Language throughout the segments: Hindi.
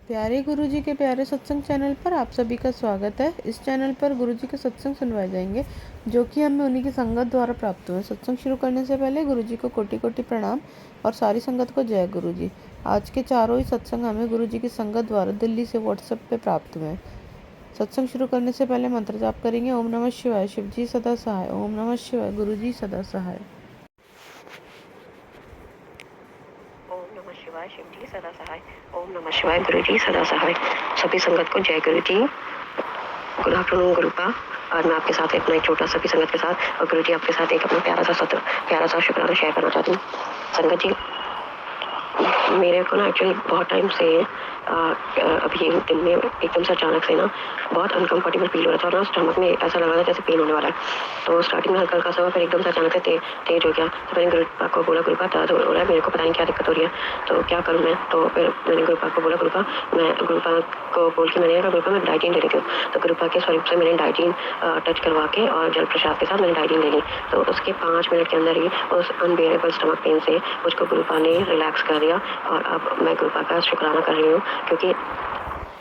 प्यारे गुरुजी के प्यारे सत्संग चैनल पर आप सभी का स्वागत है। इस चैनल पर गुरुजी के सत्संग सुनवाए जाएंगे जो कि हमें उन्हीं की संगत द्वारा प्राप्त हुए। सत्संग शुरू करने से पहले गुरुजी को कोटि कोटि प्रणाम और सारी संगत को जय गुरुजी। आज के चारों ही सत्संग हमें गुरुजी की संगत द्वारा दिल्ली से व्हाट्सएप पे प्राप्त हुए हैं। सत्संग शुरू करने से पहले मंत्र जाप करेंगे। ओम नमः शिवाय, शिवजी सदा सहाय। ओम नमः शिवाय, गुरुजी सदा सहाय। ओम नमः शिवाय, शिवजी सदा सहाय। ओम नमः शिवाय, गुरुजी सदा सहाय। सभी संगत को जय गुरुजी। Good afternoon गुरुपा। आज मैं आपके साथ अपना एक छोटा सभी संगत के साथ और गुरुजी आपके साथ एक अपना प्यारा सा शुक्राना शेयर करना चाहती हूँ। संगत जी, मेरे को ना एक्चुअली बहुत टाइम से अभी दिन में एकदम से अचानक से ना बहुत अनकंफर्टेबल फील हो रहा था और ना स्टमक में ऐसा लग रहा था जैसे पेन होने वाला है। तो स्टार्टिंग में हल्का हल्का सा हुआ, फिर एकदम से अचानक से तेज हो गया। तो मैंने गुरुपा को बोला, गुरुपा दर्द हो रहा है, मेरे को पता नहीं क्या दिक्कत हो रही है, तो क्या करूँ मैं। तो फिर मैंने गुरुपा को बोला, गुरुपा को बोल के मैंने कहा, गुरुपा मैं डाइटिन ले लेती हूँ। तो गुरुपा के स्वरूप से मैंने डाइटिन टच करवा के और जल प्रसाद के साथ मैंने डाइटिन ले ली। तो उसके 5 मिनट के अंदर ही उस अनबेरेबल स्टमक पेन से मुझको गुरुपा ने रिलैक्स कर दिया। और अब मैं गुरुपा का शुक्राना कर रही हूँ क्योंकि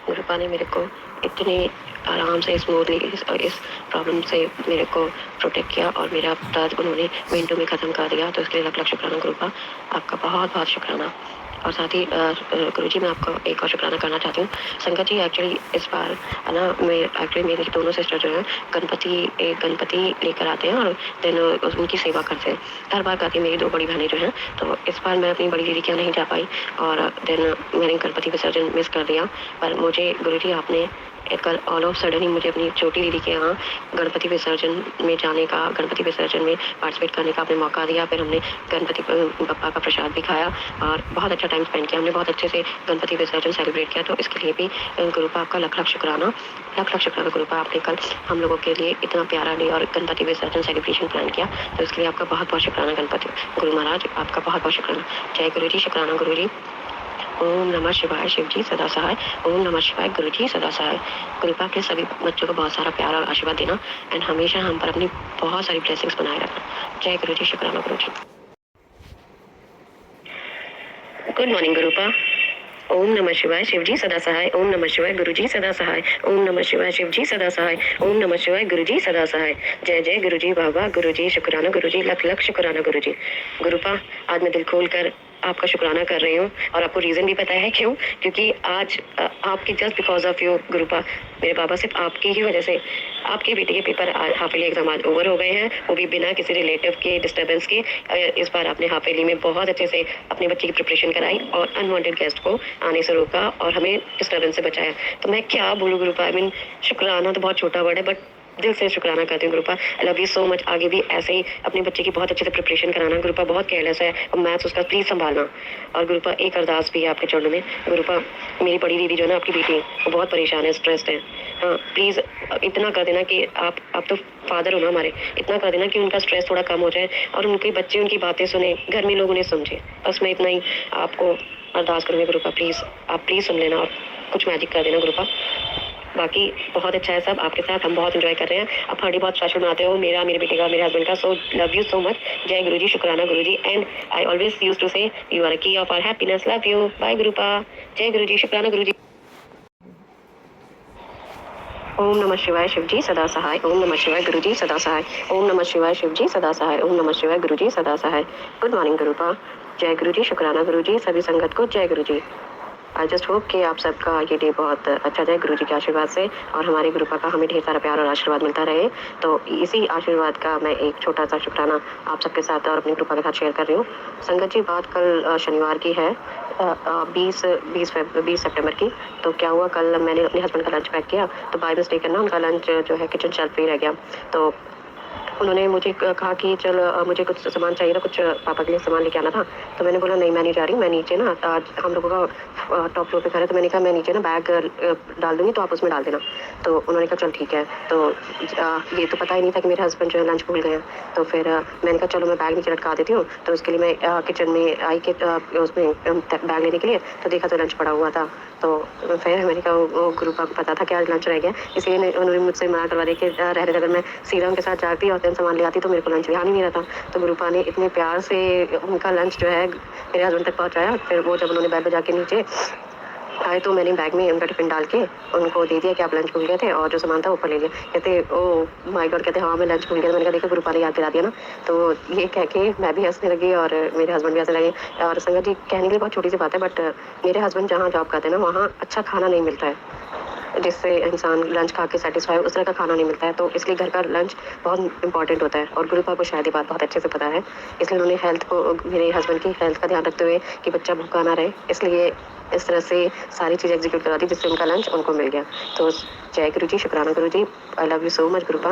गुरुपा ने मेरे को इतने आराम से स्मूथली इस प्रॉब्लम से मेरे को प्रोटेक्ट किया और मेरा दर्द उन्होंने मिनटों में ख़त्म कर दिया। तो इसके लिए लाख लाख शुक्राना गुरुपा, आपका बहुत बहुत शुक्राना। और साथ ही गुरुजी मैं आपको एक और शुक्राना करना चाहती हूँ। संगत जी, एक्चुअली इस बार है ना, मेरी दोनों सिस्टर जो है गणपति लेकर आते हैं और देन उनकी सेवा करते हैं। हर बार करती मेरी 2 बड़ी बहनें जो हैं। तो इस बार मैं अपनी बड़ी दीदी के यहाँ नहीं जा पाई और देन मैंने गणपति विसर्जन मिस कर दिया। पर मुझे गुरुजी आपने कल ऑल ऑफ सडन ही मुझे अपनी छोटी दीदी के यहाँ गणपति विसर्जन में पार्टिसिपेट करने का आपने मौका दिया। फिर हमने गणपति बप्पा का प्रसाद भी खाया और बहुत अच्छा टाइम स्पेंड किया। हमने बहुत अच्छे से गणपति विसर्जन सेलिब्रेट किया। तो इसके लिए भी गुरुपा आपका लाख लाख शुक्राना गुरुपा। आपने कल हम लोगों के लिए इतना प्यारा डे और गणपति विसर्जन सेलिब्रेशन प्लान किया, तो इसके लिए आपका बहुत बहुत शुक्राना। गणपति गुरु महाराज आपका बहुत बहुत शुक्राना। जय गुरु जी, शुक्राना गुरु जी। ओम नमः शिवाय, शिवजी सदा सहाय। ओम नमः शिवाय, गुरुजी सदा सहाय। गुरुपा के सभी बच्चों को बहुत सारा प्यार और आशीर्वाद देना एंड हमेशा हम पर अपनी बहुत सारी ब्लेसिंग्स बनाए रखना। जय गुरुजी, शुक्राना गुरुजी। Good morning गुरुपा। ओम नमः शिवाय, शिवजी सदा सहाय। ओम नमः शिवाय, गुरुजी सदा सहाय। ओम नमः शिवाय, शिवजी सदा सहाय। ओम नमः शिवाय, गुरुजी सदा सहाय। जय जय गुरुजी, बाबा गुरुजी, शुक्राना गुरुजी, लख लख शुक्राना गुरुजी। गुरुपा, आज मैं दिल खोल कर आपका शुक्राना कर रही हूँ और आपको रीज़न भी पता है क्यों। क्योंकि आज आपकी जस्ट बिकॉज ऑफ यू गुरुपा, मेरे बाबा सिर्फ आपकी ही वजह से आपके बेटे के पेपर हाफ ईयरली एग्जाम आज ओवर हो गए हैं, वो भी बिना किसी रिलेटिव के डिस्टर्बेंस के। इस बार आपने हाफ ईयरली में बहुत अच्छे से अपने बच्चे की प्रिपरेशन कराई और अनवांटेड गेस्ट को आने से रोका और हमें डिस्टर्बेंस से बचाया। तो मैं क्या बोलूँ गुरुपा, आई मीन शुक्राना तो बहुत छोटा वर्ड है, बट दिल से शुक्राना करती हूँ Gurupa. I love you so much. आगे भी ऐसे ही अपने बच्चे की बहुत अच्छे से प्रिपरेशन कराना। गुरुपा बहुत केयरलेस है और मैथ्स उसका प्लीज़ संभालना। और गुरुपा एक अरदास भी है आपके चरणों में। गुरुपा, मेरी बड़ी दीदी जो है ना, आपकी बेटी, वो बहुत परेशान है, स्ट्रेस्ड है। हाँ प्लीज़ इतना कर देना कि आप तो फादर हो ना हमारे, इतना कर देना कि उनका स्ट्रेस थोड़ा कम हो जाए और उनके बच्चे उनकी बातें सुने, घर में लोग उन्हें समझे। बस मैं इतना ही आपको अरदास करूँगी गुरुपा। प्लीज़ आप प्लीज़ सुन लेना और कुछ मैजिक कर देना गुरुपा। बाकी बहुत अच्छा है सब आपके साथ, हम बहुत एंजॉय कर रहे हैं। आप हमारी बहुत स्पेशल बनाते हो, मेरे बेटे का, मेरे हस्बैंड का। So love you so much. जय गुरुजी, शुक्राना गुरुजी। And I always use to say you are a key of our happiness. Love you, bye Gurupa. जय गुरुजी, शुक्राना गुरुजी। ओम नमः शिवाय, शिवजी सदा सहाय। ओम नमः शिवाय, गुरुजी सदा सहाय। ओम नमः शिवाय, शिवजी सदा सहाय। ओम नमः शिवाय, गुरुजी सदा सहाय। Good morning गुरुपा। जय गुरुजी, शुक्राना गुरुजी। सभी संगत को जय गुरुजी। आई जस्ट होप कि आप सबका ये डे बहुत अच्छा जाए गुरुजी के आशीर्वाद से और हमारी गुरुपा का हमें ढेर सारा प्यार और आशीर्वाद मिलता रहे। तो इसी आशीर्वाद का मैं एक छोटा सा शुक्राना आप सबके साथ और अपनी गुरुपा के साथ शेयर कर रही हूँ। संगत जी, बात कल शनिवार की है, 20 सितंबर की। तो क्या हुआ, कल मैंने अपने हस्बैंड का लंच पैक किया, तो बाय मिस्टेक है ना उनका लंच जो है किचन शेल्फ पे ही रह गया। तो उन्होंने मुझे कहा कि चल मुझे कुछ सामान चाहिए था, कुछ पापा के लिए सामान लेके आना था। तो मैंने बोला नहीं मैं नहीं जा रही, मैं नीचे ना, आज हम लोगों का टॉप फ्लोर पे घर है, तो मैंने कहा मैं नीचे ना बैग डाल दूँगी, तो आप उसमें डाल देना। तो उन्होंने कहा चल ठीक है। तो ये तो पता ही नहीं था कि मेरे हस्बैंड जो है लंच भूल गए हैं। तो फिर मैंने कहा चलो मैं बैग नीचे लटका देती हूँ। तो उसके लिए मैं किचन में आई के उसमें बैग लेने के लिए, तो देखा तो लंच पड़ा हुआ था। तो फिर मैंने कहा वो गुरुपा को पता था कि आज लंच रह गया, इसलिए उन्होंने मुझसे मना करवा दिया कि रहने अगर मैं सीधा उनके साथ जाती और सामान ले आती तो मेरे को लंच ध्यान ही नहीं रहता। तो गुरुपा ने इतने प्यार से उनका लंच जो है मेरे हस्बैंड तक पहुँचाया। फिर वो जब उन्होंने बैग बजा के नीचे आए तो मैंने बैग में उनका टिफिन डाल के उनको दे दिया कि आप लंच भूल गए थे, और जो सामान था ऊपर ले लिया। कहते ओह माय गॉड, कहते हाँ मैं लंच भूल गया। मैंने कहा देखा गुरुपा ने याद दिला दिया ना। तो ये कह के मैं भी हंसने लगी और मेरे हस्बैंड भी हंसने लगे। और संगत जी, कहने के लिए बहुत छोटी सी बात है, बट मेरे हस्बैंड जहाँ जॉब करते हैं ना, वहाँ अच्छा खाना नहीं मिलता है जिससे इंसान लंच खा के सेटिस्फाई, उस तरह का खाना नहीं मिलता है। तो इसलिए घर का लंच बहुत इंपॉर्टेंट होता है, और गुरुपा को शायद ये बात बहुत अच्छे से पता है। इसलिए उन्होंने हेल्थ को, मेरे हस्बैंड की हेल्थ का ध्यान रखते हुए कि बच्चा भूखा ना रहे, इसलिए इस तरह से सारी चीज़ एग्जीक्यूट करा दी जिससे उनका लंच उनको मिल गया। तो जय गुरु जी, शुक्राना गुरु जी, I love you so much Gurupa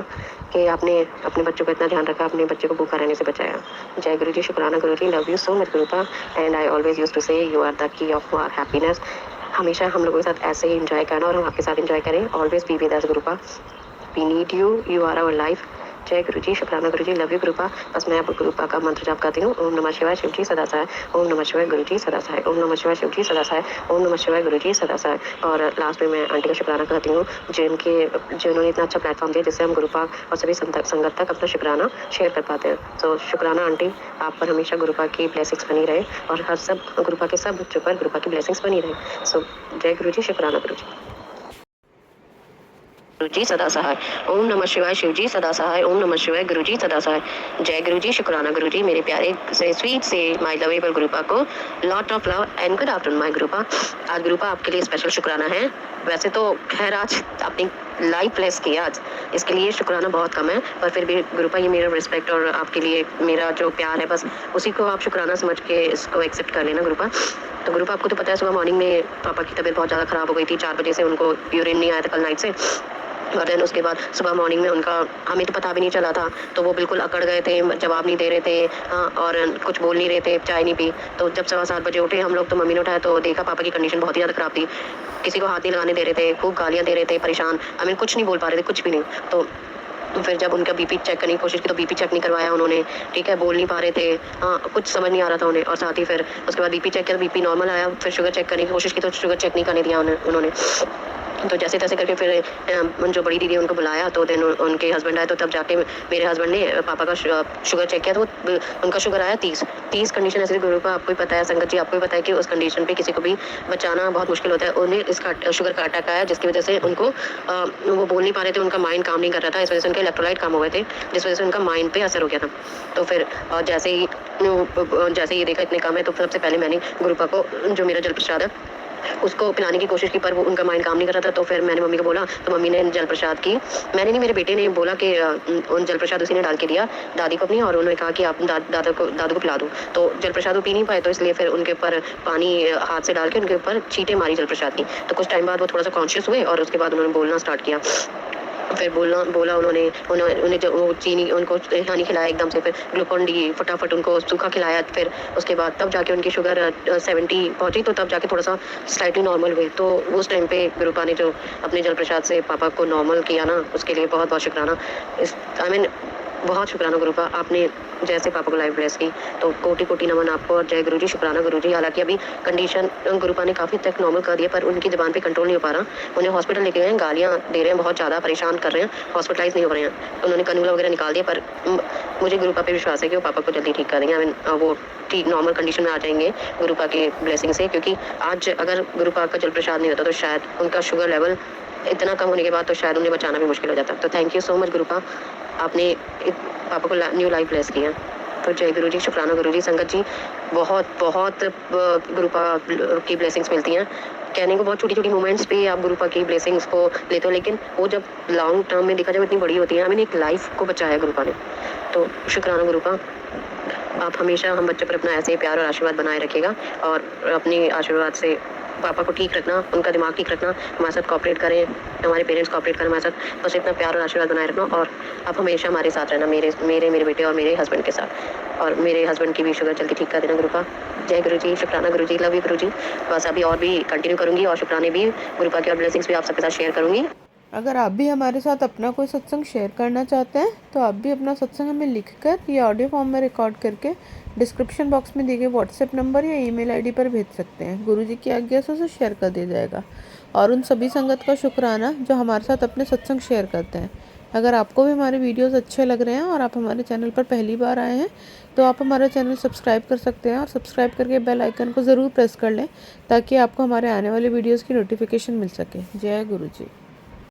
कि आपने अपने बच्चों का इतना ध्यान रखा, अपने बच्चे को भूखा रहने से बचाया। जय गुरु जी, शुक्राना गुरु जी, love you so much Gurupa, and I always use to say you are the key of our happiness. हमेशा हम लोगों के साथ ऐसे ही इंजॉय करना, और हम आपके साथ इंजॉय करें। ऑलवेज बी विद अस गुरुपा, we need you, you are our life. जय गुरु जी, शुक्राना गुरु जी, लव यू गुरुपा। बस मैं अब गुरुपा का मंत्र जाप करती हूँ। ओम नमः शिवाय शिव जी सदा सहाय, ओम नमः शिवाय गुरु जी सदा सहाय, ओम नमः शिवाय शिव जी सदा सहाय, ओम नमः शिवाय गुरु जी सदा सहाय। और लास्ट में मैं आंटी का शुक्राना करती हूँ जिन्होंने इतना अच्छा प्लेटफॉर्म दिया जिससे हम गुरुपा और सभी संगत तक अपना शुक्राना शेयर कर पाते हैं। तो शुक्राना आंटी, आप पर हमेशा गुरुपा की ब्लेसिंग्स बनी रहे, और हर सब गुरुपा के सब बच्चों पर गुरुपा की ब्लेसिंग्स बनी रहे। सो जय गुरु जी, शुक्राना गुरु जी। गुरु जी सदा सहाय, ओम नमः शिवाय शिव जी सदा सहाय, ओम नमः शिवाय गुरु जी सदा सहाय। जय गुरु जी, शुक्राना गुरु जी, मेरे प्यारे से स्वीट से माय लवेबल गुरुपा को lot of love and good afternoon my Gurupa. आज गुरुपा आपके लिए स्पेशल शुक्राना है। वैसे तो खैर आज अपनी लाइव प्लेस किया आज, इसके लिए शुक्राना बहुत कम है, पर फिर भी गुरुपा ये मेरा रिस्पेक्ट और आपके लिए मेरा जो प्यार है, बस उसी को आप शुक्राना समझ के इसको एक्सेप्ट कर लेना गुरुपा। तो गुरुपा, आपको तो पता है सुबह मॉर्निंग में पापा की तबीयत बहुत ज़्यादा ख़राब हो गई थी। 4 बजे से उनको यूरिन नहीं आया था कल नाइट से, और देन उसके बाद सुबह मॉर्निंग में उनका, हमें तो पता भी नहीं चला था, तो वो बिल्कुल अकड़ गए थे, जवाब नहीं दे रहे थे, हाँ, और कुछ बोल नहीं रहे थे, चाय नहीं पी। तो जब 7:15 बजे उठे हम लोग, तो मम्मी ने उठाया तो देखा पापा की कंडीशन बहुत ही ज़्यादा ख़राब थी। किसी को हाथ नहीं लगाने दे रहे थे, खूब गालियाँ दे रहे थे, परेशान, हमें कुछ नहीं बोल पा रहे थे, कुछ भी नहीं। तो फिर जब उनका बीपी चेक करने की कोशिश की तो बीपी चेक नहीं करवाया उन्होंने, ठीक है, बोल नहीं पा रहे थे, हाँ, कुछ समझ नहीं आ रहा था उन्हें। और साथ ही फिर उसके बाद बीपी चेक किया, बीपी नॉर्मल आया। फिर शुगर चेक करने की कोशिश की तो शुगर चेक नहीं करने दिया उन्होंने। तो जैसे तैसे करके फिर जो बड़ी दीदी उनको बुलाया, तो देन उनके हस्बैंड आए, तो तब जाके मेरे हस्बैंड ने पापा का शुगर चेक किया, तो उनका शुगर आया 30 कंडीशन ऐसी। गुरु को आपको ही पता है, संगत जी आपको ही पता है कि उस कंडीशन पे किसी को भी बचाना बहुत मुश्किल होता है। उन्हें इसका शुगर का अटैक आया, जिसकी वजह से उनको वो बोल नहीं पा रहे थे, उनका माइंड काम नहीं कर रहा था, इस वजह से उनके इलेक्ट्रोलाइट कम हो गए थे, जिस वजह से उनका माइंड पे असर हो गया था। तो फिर जैसे ही ये देखा इतने कम है, तो सबसे पहले मैंने गुरुपा को जो मेरा जल प्रसाद है उसको पिलाने की कोशिश की, पर वो उनका माइंड काम नहीं कर रहा था। तो फिर मैंने मम्मी को बोला, तो मम्मी ने जल प्रसाद की, मैंने नहीं, मेरे बेटे ने बोला कि उन जल प्रसाद उसी ने डाल के दिया दादी को अपनी, और उन्होंने कहा कि आप दादू को पिला दो। तो जल प्रसाद वो पी नहीं पाए, तो इसलिए फिर उनके ऊपर पानी हाथ से डाल के उनके ऊपर छींटे मारी जल प्रसाद की। तो कुछ टाइम बाद वो थोड़ा सा कॉन्शियस हुए, और उसके बाद उन्होंने बोलना स्टार्ट किया। फिर बोला उन्होंने जो वो चीनी उनको पानी खिलाया एकदम से, फिर ग्लूकोन डी फटाफट उनको सूखा खिलाया। फिर उसके बाद तब जाके उनकी शुगर 70 पहुंची, तो तब जाके थोड़ा सा स्लाइटली नॉर्मल हुई। तो उस टाइम पे गुरुपा ने जो अपने जल प्रसाद से पापा को नॉर्मल किया ना, उसके लिए बहुत बहुत शुक्राना। बहुत शुक्राना गुरुपा, आपने जैसे पापा को लाइव ब्लेस की, तो कोटि कोटि नमन आपको। और जय गुरु जी, शुक्राना गुरु जी। हालांकि अभी कंडीशन गुरुपा ने काफ़ी तक नॉर्मल कर दिया, पर उनकी ज़बान पे कंट्रोल नहीं हो पा रहा। उन्हें हॉस्पिटल लेके गए हैं, गालियाँ दे रहे हैं, बहुत ज़्यादा परेशान कर रहे हैं, हॉस्पिटलाइज नहीं हो रहे हैं। उन्होंने कनूला वगैरह निकाल दिया, पर मुझे गुरुपा पे विश्वास है कि वो पापा को जल्दी ठीक कर देंगे। वो ठीक नॉर्मल कंडीशन में आ जाएंगे गुरुपा के ब्लेसिंग से। क्योंकि आज अगर गुरुपा का जल प्रसाद नहीं होता, तो शायद उनका शुगर लेवल इतना कम होने के बाद तो शायद उन्हें बचाना भी मुश्किल हो जाता। तो थैंक यू सो मच गुरुपा, आपने पापा को न्यू लाइफ ब्लेस किया। तो जय गुरु जी, शुक्राना गुरु जी। संगत जी, बहुत बहुत गुरुपा की ब्लेसिंग्स मिलती हैं। कहने को बहुत छोटी छोटी मोमेंट्स पे आप गुरुपा की ब्लेसिंग्स को लेते हो, लेकिन वो जब लॉन्ग टर्म में देखा जाए इतनी बड़ी होती है। हमें एक लाइफ को बचाया गुरुपा ने, तो शुक्राना गुरुपा। आप हमेशा हम बच्चों पर अपना ऐसे ही प्यार और आशीर्वाद बनाए रखिएगा, और अपने आशीर्वाद से पापा को ठीक रखना, उनका दिमाग ठीक रखना, हमारे साथ कॉपरेट करें, हमारे पेरेंट्स कॉपरेट करें हमारे साथ, बस इतना प्यार और आशीर्वाद बनाए रखना। और आप हमेशा हमारे साथ रहना, मेरे बेटे और मेरे हस्बैंड के साथ, और मेरे हस्बैंड की भी शुगर जल्दी ठीक कर देना गुरुपा। जय गुरु जी, शुक्राना गुरु जी, लव यू गुरु जी। बस अभी और भी कंटिन्यू करूँगी, और शुक्राने भी गुरुपा की और ब्लेसिंग्स भी आप सबके साथ शेयर करूँगी। अगर आप भी हमारे साथ अपना कोई सत्संग शेयर करना चाहते हैं, तो आप भी अपना सत्संग हमें लिखकर या ऑडियो फॉर्म में रिकॉर्ड करके डिस्क्रिप्शन बॉक्स में दिए गए व्हाट्सएप नंबर या ईमेल आईडी पर भेज सकते हैं। गुरुजी की आज्ञा से उसे शेयर कर दिया जाएगा। और उन सभी संगत का शुक्राना जो हमारे साथ अपने सत्संग शेयर करते हैं। अगर आपको भी हमारे वीडियोस अच्छे लग रहे हैं और आप हमारे चैनल पर पहली बार आए हैं तो आप हमारा चैनल सब्सक्राइब कर सकते हैं और सब्सक्राइब करके बेल आइकन को ज़रूर प्रेस कर लें ताकि आपको हमारे आने वाले वीडियोज़ की नोटिफिकेशन मिल सके। जय गुरु जी।